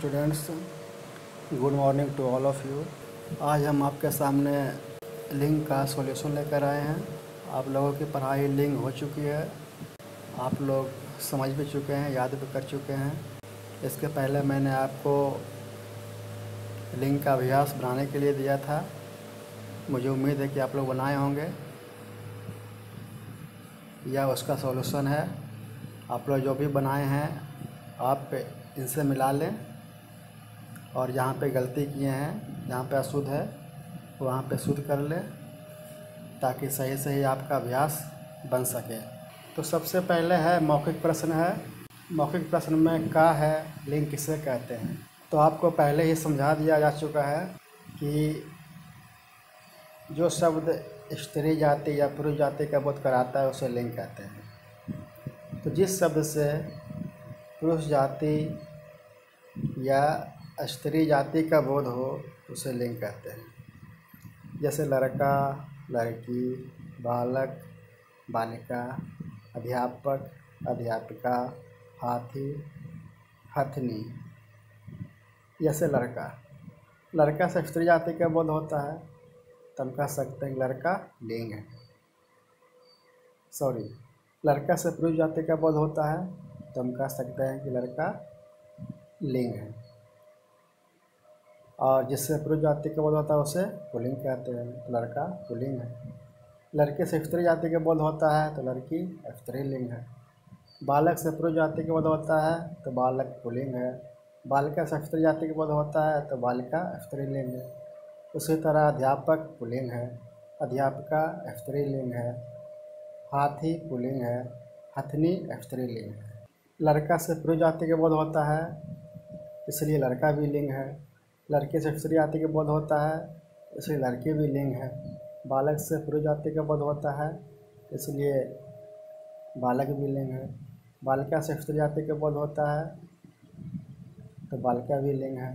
Students, good morning to all of you. आज हम आपके सामने लिंग का सॉल्यूशन लेकर आए हैं। आप लोगों की पढ़ाई लिंग हो चुकी है, आप लोग समझ भी चुके हैं, याद भी कर चुके हैं। इसके पहले मैंने आपको लिंग का अभ्यास बनाने के लिए दिया था। मुझे उम्मीद है कि आप लोग बनाए होंगे। यह उसका सॉल्यूशन है। आप लोग जो भी बनाए हैं आप इनसे मिला लें और जहाँ पे गलती किए हैं, जहाँ पे अशुद्ध है वहाँ पे शुद्ध कर लें, ताकि सही सही आपका अभ्यास बन सके। तो सबसे पहले है मौखिक प्रश्न है। मौखिक प्रश्न में का है, लिंग किसे कहते हैं। तो आपको पहले ही समझा दिया जा चुका है कि जो शब्द स्त्री जाति या पुरुष जाति का बोध कराता है उसे लिंग कहते हैं। तो जिस शब्द से पुरुष जाति या स्त्री जाति का बोध हो उसे लिंग कहते हैं। जैसे लड़का, लड़की, बालक, बालिका, अध्यापक, अध्यापिका, हाथी, हथनी। जैसे लड़का से स्त्री जाति का बोध होता है तो हम कह सकते हैं लड़का लिंग है। लड़का से पुरुष जाति का बोध होता है तो हम कह सकते हैं कि लड़का लिंग है। और जिससे पुरुष जाति का बोध होता है उसे पुल्लिंग कहते हैं, तो लड़का पुल्लिंग है। लड़के से स्त्री जाति का बोध होता है तो लड़की स्त्रीलिंग है। बालक से पुरुष जाति का बोध होता है तो बालक पुल्लिंग है। बालिका से स्त्री जाति का बोध होता है तो बालिका स्त्रीलिंग है। उसी तरह अध्यापक पुल्लिंग है, अध्यापिका स्त्रीलिंग है, हाथी पुल्लिंग है, हथनी स्त्रीलिंग है। लड़का से पुरुष जाति का बोध होता है इसलिए लड़का भी लिंग है। लड़के से स्त्री जाति का बोध होता है इसलिए लड़की भी लिंग है। बालक से पुरुष जाति का बोध होता है इसलिए बालक भी लिंग है। बालिका से स्त्री जाति का बोध होता है तो बालिका भी लिंग है।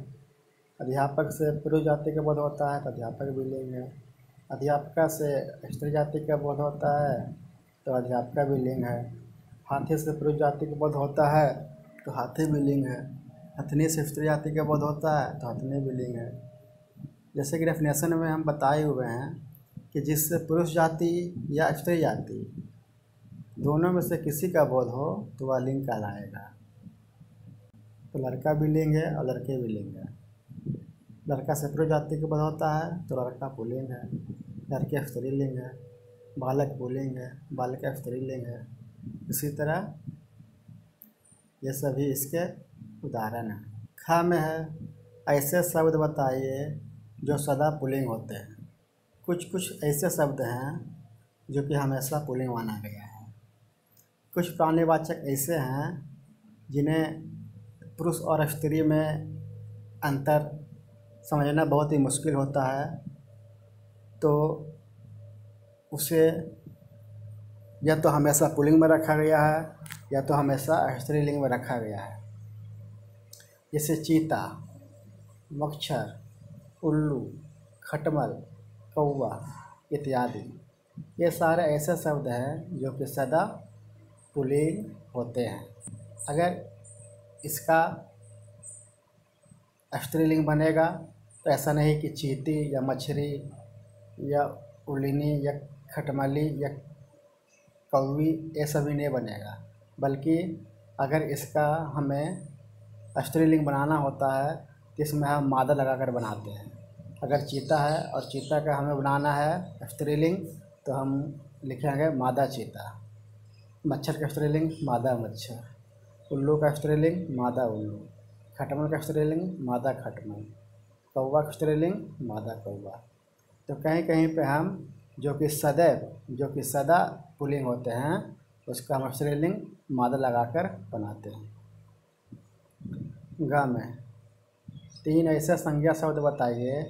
अध्यापक से पुरुष जाति का बोध होता है तो अध्यापक भी लिंग है। अध्यापिका से स्त्री जाति का बोध होता है तो अध्यापिका भी लिंग है। हाथी से पुरुष जाति का बोध होता है तो हाथी भी लिंग है। हथनी से स्त्री जाति का बोध होता है तो हथनी भी लिंग है। जैसे कि डेफिनेशन में हम बताए हुए हैं कि जिससे पुरुष जाति या स्त्री जाति दोनों में से किसी का बोध हो तो वह लिंग कहलाएगा। तो लड़का भी लिंग है और लड़के भी लिंग है। लड़का से पुरुष जाति का बोध होता है तो लड़का पुल्लिंग है, लड़की स्त्रीलिंग है। बालक पुल्लिंग है, बालिका स्त्रीलिंग है। इसी तरह ये सभी इसके उदाहरण हैं। खा में है, ऐसे शब्द बताइए जो सदा पुल्लिंग होते हैं। कुछ ऐसे शब्द हैं जो कि हमेशा पुल्लिंग माना गया है। कुछ प्राणीवाचक ऐसे हैं जिन्हें पुरुष और स्त्री में अंतर समझना बहुत ही मुश्किल होता है, तो उसे या तो हमेशा पुल्लिंग में रखा गया है या तो हमेशा स्त्रीलिंग में रखा गया है। जैसे चीता, मच्छर, उल्लू, खटमल, कौवा इत्यादि। ये सारे ऐसे शब्द हैं जो कि सदा पुल्लिंग होते हैं। अगर इसका स्त्रीलिंग बनेगा तो ऐसा नहीं कि चींटी या मछली या उल्लिनी या खटमली या कौवी ये सभी नहीं बनेगा, बल्कि अगर इसका हमें स्त्रीलिंग बनाना होता है तो इसमें हम मादा लगाकर बनाते हैं। अगर चीता है और चीता का हमें बनाना है स्त्रीलिंग तो हम लिखेंगे मादा चीता। मच्छर का स्त्रीलिंग मादा मच्छर, उल्लू का स्त्रीलिंग मादा उल्लू, खटमल का स्त्रीलिंग मादा खटमल, कौवा का स्त्रीलिंग मादा कौवा। तो कहीं कहीं पे हम जो कि सदा पुल्लिंग होते हैं उसका हम स्त्रीलिंग मादा लगाकर बनाते हैं। ग में 3 ऐसे संज्ञा शब्द बताइए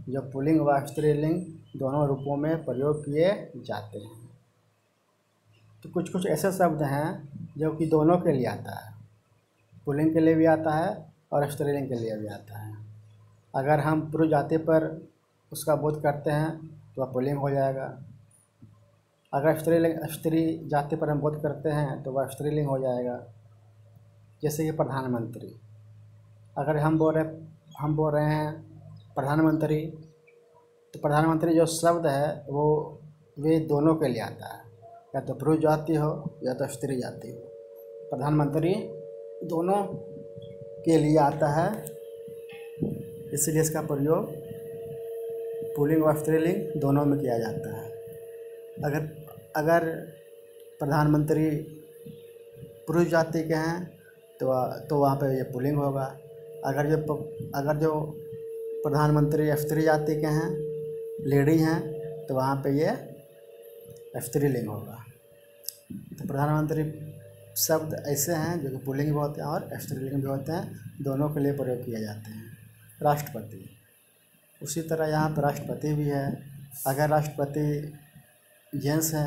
जो पुल्लिंग व स्त्रीलिंग दोनों रूपों में प्रयोग किए जाते हैं। तो कुछ ऐसे शब्द हैं जो कि दोनों के लिए आता है, पुल्लिंग के लिए भी आता है और स्त्रीलिंग के लिए भी आता है। अगर हम पुरुष जाति पर उसका बोध करते हैं तो वह पुल्लिंग हो जाएगा। अगर स्त्री जाति पर हम बोध करते हैं तो वह स्त्रीलिंग हो जाएगा। जैसे कि प्रधानमंत्री, अगर हम बोल रहे हैं प्रधानमंत्री, तो प्रधानमंत्री जो शब्द है वो वे दोनों के लिए आता है, या तो पुरुष जाति हो या तो स्त्री जाति हो। प्रधानमंत्री दोनों के लिए आता है, इसलिए इसका प्रयोग पुल्लिंग और स्त्रीलिंग दोनों में किया जाता है। अगर प्रधानमंत्री पुरुष जाति के हैं तो वहाँ पे ये पुल्लिंग होगा। अगर जो प्रधानमंत्री स्त्री जाति के हैं, लेडी हैं, तो वहाँ पे ये स्त्रीलिंग होगा। तो प्रधानमंत्री शब्द ऐसे हैं जो कि पुल्लिंग भी होते हैं और स्त्रीलिंग भी होते हैं, दोनों के लिए प्रयोग किए जाते हैं। राष्ट्रपति, उसी तरह यहाँ पर राष्ट्रपति भी है। अगर राष्ट्रपति जेंट्स है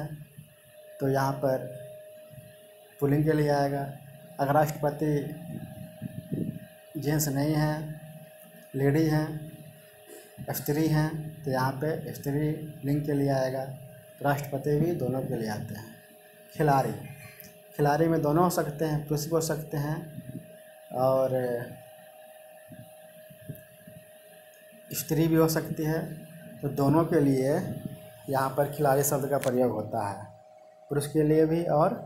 तो यहाँ पर पुल्लिंग के लिए आएगा। अगर राष्ट्रपति जेंट्स नहीं है, लेडी हैं, स्त्री हैं, तो यहाँ पे स्त्रीलिंग के लिए आएगा। राष्ट्रपति भी दोनों के लिए आते हैं। खिलाड़ी में दोनों हो सकते हैं, पुरुष भी हो सकते हैं और स्त्री भी हो सकती है। तो दोनों के लिए यहाँ पर खिलाड़ी शब्द का प्रयोग होता है, पुरुष के लिए भी और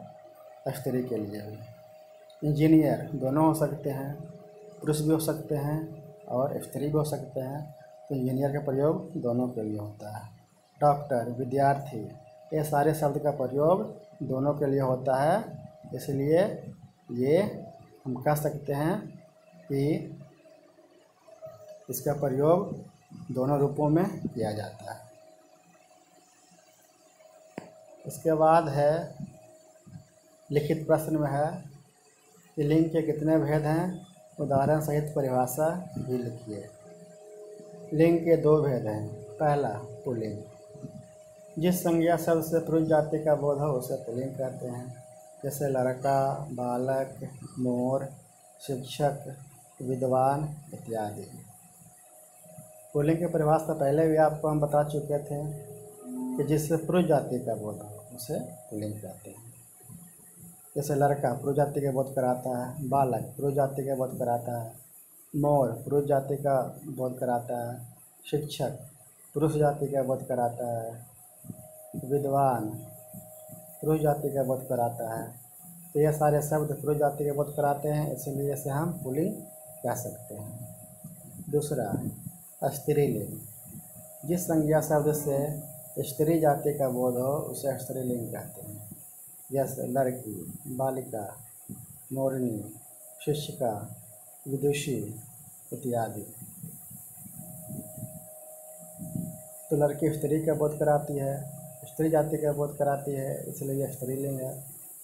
स्त्री के लिए भी। इंजीनियर दोनों हो सकते हैं, पुरुष भी हो सकते हैं और स्त्री भी हो सकते हैं, तो इंजीनियर का प्रयोग दोनों के लिए होता है। डॉक्टर, विद्यार्थी, ये सारे शब्द का प्रयोग दोनों के लिए होता है, इसलिए ये हम कह सकते हैं कि इसका प्रयोग दोनों रूपों में किया जाता है। इसके बाद है लिखित प्रश्न में है कि लिंग के कितने भेद हैं, उदाहरण सहित परिभाषा भी लिखिए। लिंग के 2 भेद हैं। पहला, पुल्लिंग, जिस संज्ञा शब्द से पुरुष जाति का बोध हो उसे पुल्लिंग कहते हैं, जैसे लड़का, बालक, मोर, शिक्षक, विद्वान इत्यादि। पुल्लिंग की परिभाषा पहले भी आपको हम बता चुके थे कि जिससे पुरुष जाति का बोध हो उसे पुल्लिंग कहते हैं। जैसे लड़का पुरुष जाति का बोध कराता है, बालक पुरुष जाति का बोध कराता है, मोर पुरुष जाति का बोध कराता है, शिक्षक पुरुष जाति का बोध कराता है, विद्वान पुरुष जाति का बोध कराता है। तो ये सारे शब्द पुरुष जाति का बोध कराते हैं, इसलिए इसे हम पुल्लिंग कह सकते हैं। दूसरा, स्त्रीलिंग, जिस संज्ञा शब्द से स्त्री जाति का बोध हो उसे स्त्रीलिंग कहते हैं, जैसे लड़की, बालिका, मोरनी, शिक्षिका, विदुषी इत्यादि। तो लड़की स्त्री का बोध कराती है, स्त्री जाति का बोध कराती है, इसलिए स्त्रीलिंग है।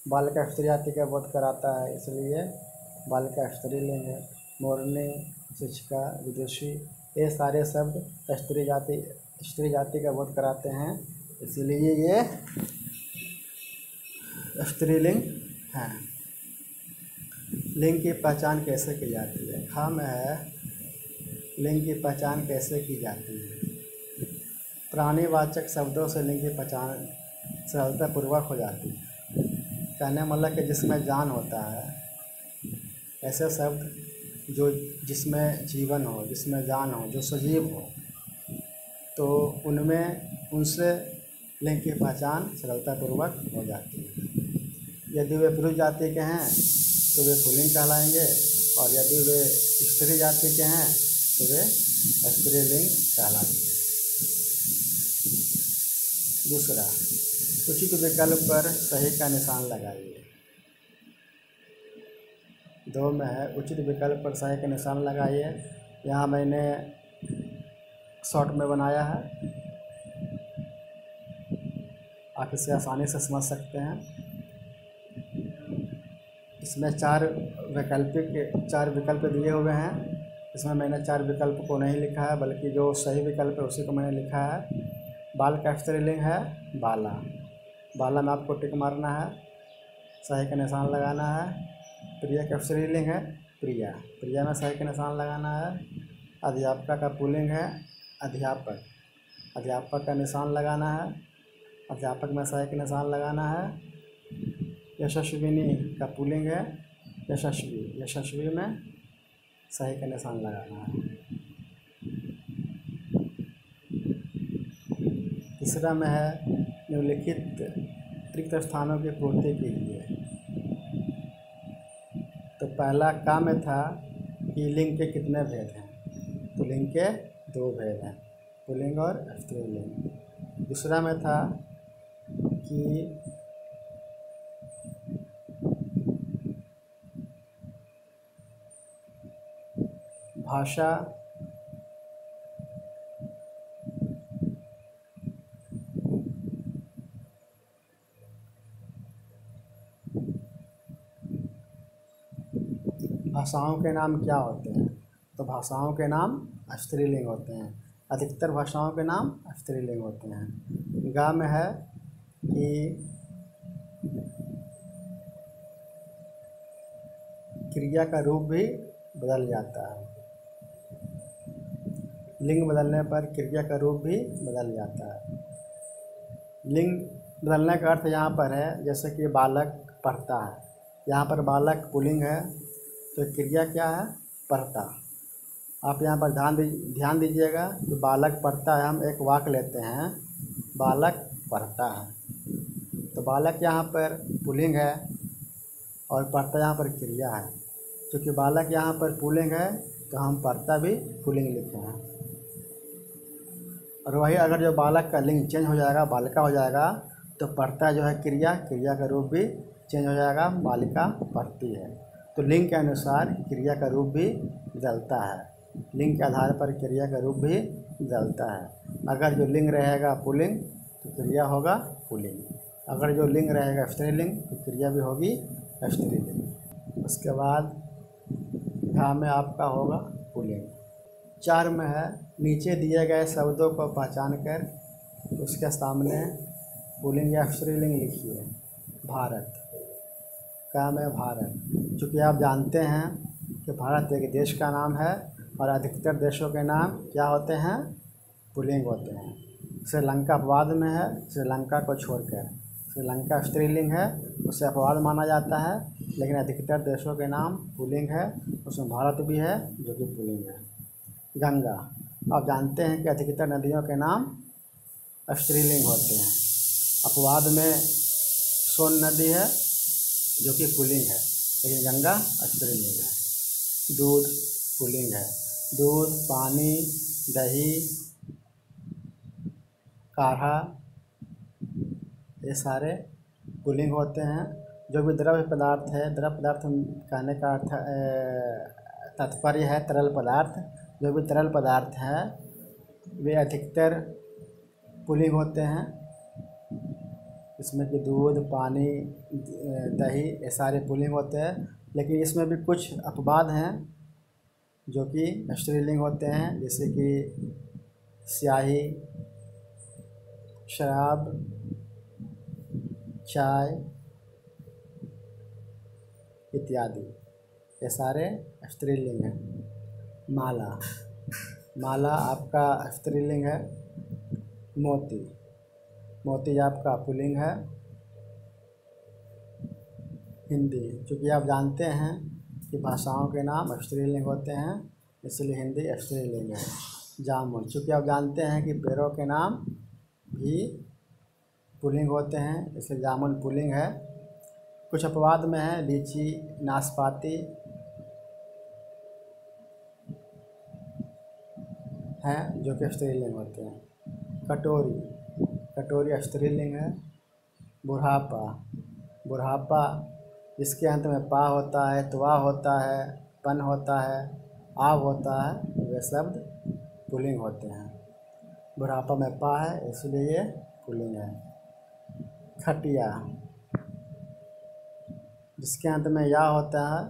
बालिका स्त्री जाति का बोध कराता है, इसलिए बालिका स्त्रीलिंग है। मोरनी, शिक्षिका, विदुषी, ये सारे शब्द स्त्री जाति का बोध कराते हैं, इसलिए ये स्त्रीलिंग है। लिंग की पहचान कैसे की जाती है? हाँ में है, लिंग की पहचान कैसे की जाती है? प्राणीवाचक शब्दों से लिंग की पहचान सरलतापूर्वक हो जाती है। कहने मतलब कि जिसमें जान होता है, ऐसे शब्द जिसमें जीवन हो, जिसमें जान हो, जो सजीव हो, तो उनसे लिंग की पहचान सरलतापूर्वक हो जाती है। यदि वे पुरुष जाति के हैं तो वे पुल्लिंग कहलाएंगे, और यदि वे स्त्री जाति के हैं तो वे स्त्रीलिंग कहलाएंगे। दूसरा, उचित विकल्प पर सही का निशान लगाइए। 2 में है, उचित विकल्प पर सही का निशान लगाइए। यहाँ मैंने शॉर्ट में बनाया है, आप इसे आसानी से समझ सकते हैं। इसमें 4 विकल्प दिए हुए हैं। इसमें मैंने 4 विकल्प को नहीं लिखा है, बल्कि जो सही विकल्प है उसी को मैंने लिखा है। बाल का स्त्रीलिंग है बाला, बाला में आपको टिक मारना है, सही का निशान लगाना है। प्रिया का स्त्रीलिंग है प्रिया, प्रिया में सही का निशान लगाना है। अध्यापका का पुल्लिंग है अध्यापक, अध्यापक का निशान लगाना है, अध्यापक में सही का निशान लगाना है। यशस्विनी का पुल्लिंग है यशस्वी, यशस्वी में सही का निशान लगाना है। तीसरा में है निम्नलिखित रिक्त स्थानों की पूर्ति कीजिए। तो पहला का में था कि लिंग के कितने भेद हैं, तो लिंग के 2 भेद हैं, पुल्लिंग और स्त्रीलिंग। दूसरा में था कि भाषा भाषाओं के नाम क्या होते हैं, तो भाषाओं के नाम स्त्रीलिंग होते हैं। अधिकतर भाषाओं के नाम स्त्रीलिंग होते हैं। गा में है कि क्रिया का रूप भी बदल जाता है। लिंग बदलने पर क्रिया का रूप भी बदल जाता है। लिंग बदलने का अर्थ यहाँ पर है जैसे कि बालक पढ़ता है, यहाँ पर बालक पुल्लिंग है तो क्रिया क्या है, पढ़ता। आप यहाँ पर ध्यान दीजिएगा कि बालक पढ़ता है, हम एक वाक्य लेते हैं बालक पढ़ता है, तो बालक यहाँ पर पुल्लिंग है और पढ़ता यहाँ पर क्रिया है। क्योंकि बालक यहाँ पर पुल्लिंग है तो हम पढ़ता भी पुल्लिंग लिखे हैं। और वही अगर जो बालक का लिंग चेंज हो जाएगा, बालिका हो जाएगा, तो पढ़ता जो है क्रिया का रूप भी चेंज हो जाएगा, बालिका पढ़ती है। तो लिंग के अनुसार क्रिया का रूप भी बदलता है। लिंग के आधार पर क्रिया का रूप भी बदलता है। अगर जो लिंग रहेगा पुल्लिंग तो क्रिया होगा पुल्लिंग, अगर जो लिंग रहेगा स्त्रीलिंग तो क्रिया भी होगी स्त्रीलिंग। उसके बाद घा में आपका होगा पुल्लिंग। 4 में है नीचे दिए गए शब्दों को पहचान कर उसके सामने पुल्लिंग या स्त्रीलिंग लिखिए। भारत, का में भारत, चूँकि आप जानते हैं कि भारत एक देश का नाम है और अधिकतर देशों के नाम क्या होते हैं, पुल्लिंग होते हैं। श्रीलंका अपवाद में है, श्रीलंका को छोड़कर। श्रीलंका स्त्रीलिंग है, उसे अपवाद माना जाता है, लेकिन अधिकतर देशों के नाम पुल्लिंग है, उसमें भारत भी है जो कि पुल्लिंग है। गंगा, आप जानते हैं कि अधिकतर नदियों के नाम स्त्रीलिंग होते हैं। अपवाद में सोन नदी है जो कि पुल्लिंग है, लेकिन गंगा स्त्रीलिंग है। दूध पुल्लिंग है, दूध, पानी, दही, काढ़ा, ये सारे पुल्लिंग होते हैं। जो भी द्रव्य पदार्थ है, द्रव्य पदार्थ कहने का अर्थ तात्पर्य है तरल पदार्थ। जो भी तरल पदार्थ हैं वे अधिकतर पुल्लिंग होते हैं। इसमें कि दूध, पानी, दही, ये सारे पुल्लिंग होते हैं, लेकिन इसमें भी कुछ अपवाद हैं जो कि स्त्रीलिंग होते हैं, जैसे कि स्याही, शराब, चाय इत्यादि, ये सारे स्त्रीलिंग हैं। माला, माला आपका स्त्रीलिंग है। मोती, मोती आपका पुल्लिंग है। हिंदी, चूँकि आप जानते हैं कि भाषाओं के नाम स्त्रीलिंग होते हैं, इसलिए हिंदी स्त्रीलिंग है। जामुन, चूँकि आप जानते हैं कि पेड़ों के नाम भी पुल्लिंग होते हैं, इसलिए जामुन पुल्लिंग है। कुछ अपवाद में है लीची, नाशपाती हैं जो कि स्त्रीलिंग होते हैं। कटोरी, कटोरी स्त्रीलिंग है। बुढ़ापा, बुढ़ापा जिसके अंत में पा होता है, त्वा होता है, पन होता है, आव होता है, वे शब्द पुल्लिंग होते हैं। बुढ़ापा में पा है इसलिए ये पुल्लिंग है। खटिया, जिसके अंत में या होता है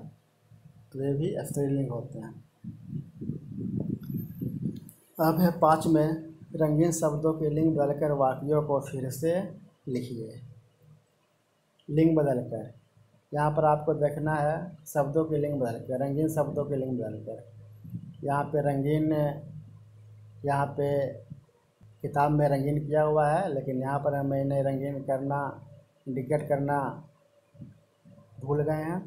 वे भी स्त्रीलिंग होते हैं। अब है 5 में रंगीन शब्दों के लिंग बदलकर वाक्यों को फिर से लिखिए। लिंग बदलकर, यहाँ पर आपको देखना है शब्दों के लिंग बदलकर, रंगीन शब्दों के लिंग बदलकर। यहाँ पे रंगीन, यहाँ पे किताब में रंगीन किया हुआ है, लेकिन यहाँ पर मैंने रंगीन करना, इंडिकेट करना भूल गए हैं,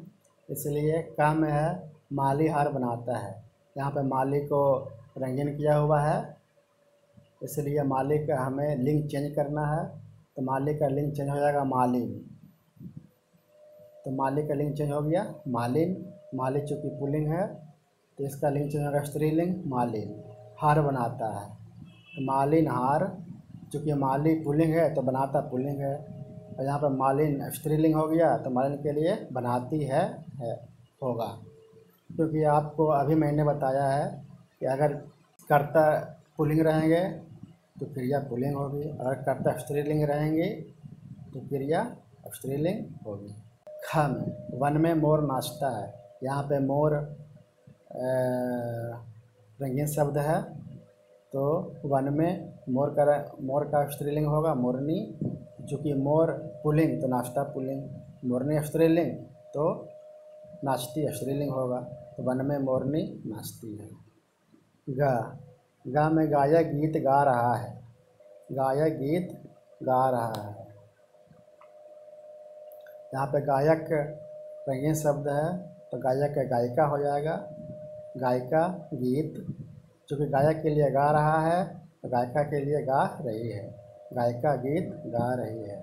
इसलिए का में है माली हार बनाता है। यहाँ पे माली को रंगीन किया हुआ है, इसलिए माली का हमें लिंग चेंज करना है। तो माली का लिंग चेंज हो जाएगा मालिन। तो माली का लिंग चेंज हो गया मालिन। माली चूँकि पुल्लिंग है तो इसका लिंग चेंज होगा स्त्रीलिंग मालिन। हार बनाता है तो मालिन हार, चूँकि माली पुल्लिंग है तो बनाता पुल्लिंग है। और यहाँ पर मालिन स्त्रीलिंग हो गया तो मालिन के लिए बनाती है होगा। क्योंकि आपको अभी मैंने बताया है कि अगर कर्ता पुल्लिंग रहेंगे तो क्रिया पुल्लिंग होगी, अगर कर्ता स्त्रीलिंग रहेंगे तो क्रिया स्त्रीलिंग होगी। ख में वन में मोर नाचता है। यहाँ पे मोर रंगीन शब्द है तो वन में मोर का स्त्रीलिंग होगा मोरनी। चूँकि मोर पुल्लिंग तो नाचता पुल्लिंग, मोरनी स्त्रीलिंग तो नाचती स्त्रीलिंग होगा। तो वन में मोरनी नाचती है। गा में गायक गीत गा रहा है। गायक गीत गा रहा है। यहाँ पे गायक रंगीन शब्द है तो गायक का गायिका हो जाएगा। गायिका गीत, चूँकि गायक के लिए गा रहा है तो गायिका के लिए गा रही है। गायिका गीत गा रही है।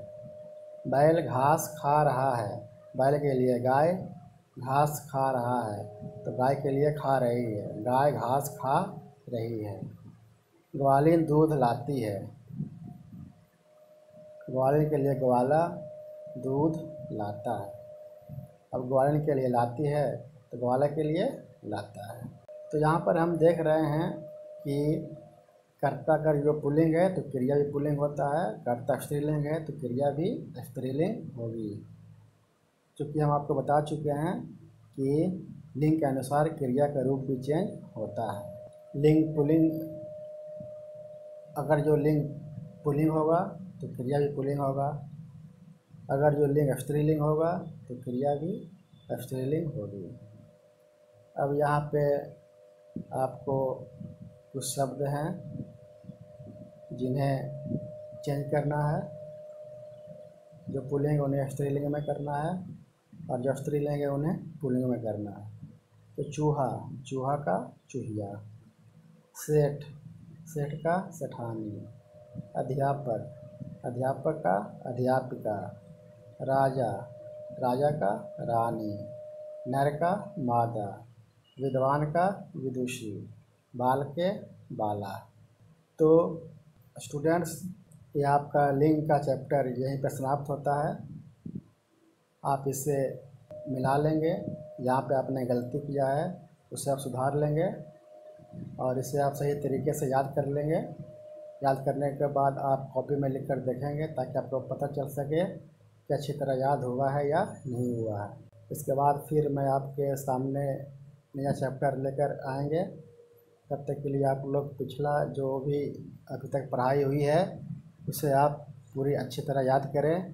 बैल घास खा रहा है। बैल के लिए गाय घास खा रहा है तो गाय के लिए खा रही है। गाय घास खा रही है। ग्वालिन दूध लाती है। ग्वालिन के लिए ग्वाला दूध लाता है। अब ग्वालिन के लिए लाती है तो ग्वाला के लिए लाता है। तो यहाँ पर हम देख रहे हैं कि कर्ता का जो पुल्लिंग है तो क्रिया भी पुल्लिंग होता है, कर्ता स्त्रीलिंग है तो क्रिया भी स्त्रीलिंग होगी। चूँकि हम आपको बता चुके हैं कि लिंग के अनुसार क्रिया का रूप भी चेंज होता है। लिंग पुल्लिंग, अगर जो लिंग पुल्लिंग होगा तो क्रिया भी पुल्लिंग होगा, अगर जो लिंग स्त्रीलिंग होगा तो क्रिया भी स्त्रीलिंग होगी। अब यहाँ पे आपको कुछ शब्द हैं जिन्हें चेंज करना है। जो पुल्लिंग उन्हें स्त्रीलिंग में करना है और जो स्त्रीलिंग है उन्हें पुल्लिंग में करना है। तो चूहा, चूहा का चूहिया। सेठ, सेठ का सेठानी। अध्यापक, अध्यापक का अध्यापिका। राजा, राजा का रानी। नर का मादा। विद्वान का विदुषी। बाल के बाला। तो स्टूडेंट्स, ये आपका लिंग का चैप्टर यहीं पर समाप्त होता है। आप इसे मिला लेंगे, यहाँ पे आपने गलती किया है उसे आप सुधार लेंगे और इसे आप सही तरीके से याद कर लेंगे। याद करने के बाद आप कॉपी में लिख कर देखेंगे ताकि आपको पता चल सके कि अच्छी तरह याद हुआ है या नहीं हुआ है। इसके बाद फिर मैं आपके सामने नया चैप्टर लेकर आएंगे। तब तक के लिए आप लोग पिछला जो भी अभी तक पढ़ाई हुई है उसे आप पूरी अच्छी तरह याद करें।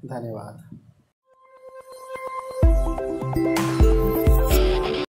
धन्यवाद।